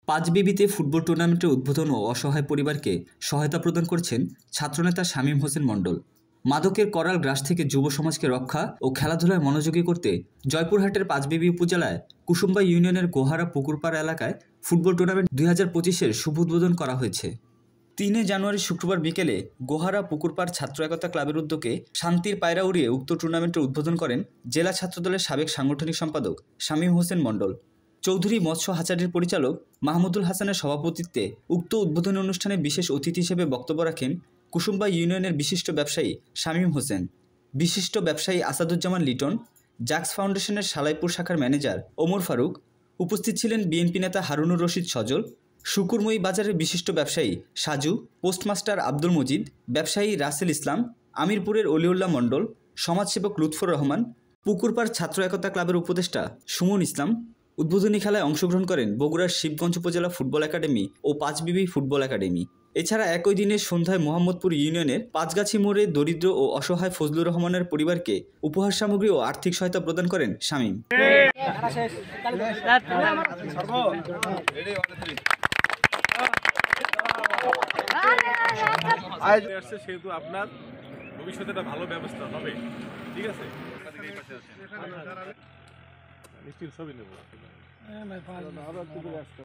পাঁচবিবিতে football টুর্নামেন্টের উদ্বোধন ও অসহায় পরিবারকে সহায়তা প্রদান করছেন ছাত্রনেতা শামীম হোসেন মণ্ডল। মাদকের করাল গ্রাস থেকে যুব সমাজকে রক্ষা ও খেলাধুলায় মনোযোগী করতে জয়পুরহাটের পাঁচবিবি উপজেলায় কুসুম্বা ইউনিয়নের গোহারা পুকুরপাড়া এলাকায় ফুটবল টুর্নামেন্ট 2025-এর শুভ উদ্বোধন করা হয়েছে। 3 জানুয়ারি শুক্রবার বিকেলে গোহারা পুকুরপাড় ছাত্র একতা ক্লাবের উদ্যোগে শান্তির পায়রা উড়িয়ে উক্ত টুর্নামেন্টের উদ্বোধন করেন জেলা ছাত্রদলের সাবেক সাংগঠনিক সম্পাদক শামীম হোসেন মণ্ডল। চৌধুরী মৎস্য হাচারির পরিচালক মাহমুদুল হাসানের সভাপতিত্বে উক্ত উদ্বোধনী অনুষ্ঠানে বিশেষ অতিথি হিসেবে বক্তব্য রাখেন কুসুম্বা ইউনিয়নের বিশিষ্ট ব্যবসায়ী শামীম হোসেন, বিশিষ্ট ব্যবসায়ী আসাদুজ্জামান লিটন, জাক্স ফাউন্ডেশনের সালাইপুর শাখার ম্যানেজার ওমর ফারুক। উপস্থিত ছিলেন বিএনপি নেতা হারুনুর রশিদ সজল, শুকুরময়ী বাজারের বিশিষ্ট ব্যবসায়ী সাজু, পোস্টমাস্টার আব্দুল মজিদ, ব্যবসায়ী রাসেল ইসলাম, আমিরপুরের অলিউল্লাহ মণ্ডল, সমাজসেবক লুৎফর রহমান, পুকুরপাড় ছাত্র একতা ক্লাবের উপদেষ্টা সুমন ইসলাম। উদ্বোধনী খেলায় অংশগ্রহণ করেন বগুড়ার শিবগঞ্জ উপজেলা ফুটবল একাডেমি ও পাঁচবিবি ফুটবল একাডেমি। এছাড়া একই দিনের সন্ধ্যায় মোহাম্মদপুর ইউনিয়নের পাঁচগাছি মোড়ে দরিদ্র ও অসহায় ফজলুর রহমানের পরিবারকে উপহার সামগ্রী ও আর্থিক সহায়তা প্রদান করেন শামীম। সেহেতু আপনার ভবিষ্যতে একটা ভালো ব্যবস্থা হবে, ঠিক আছে? নিশ্চিত ছবি নেব।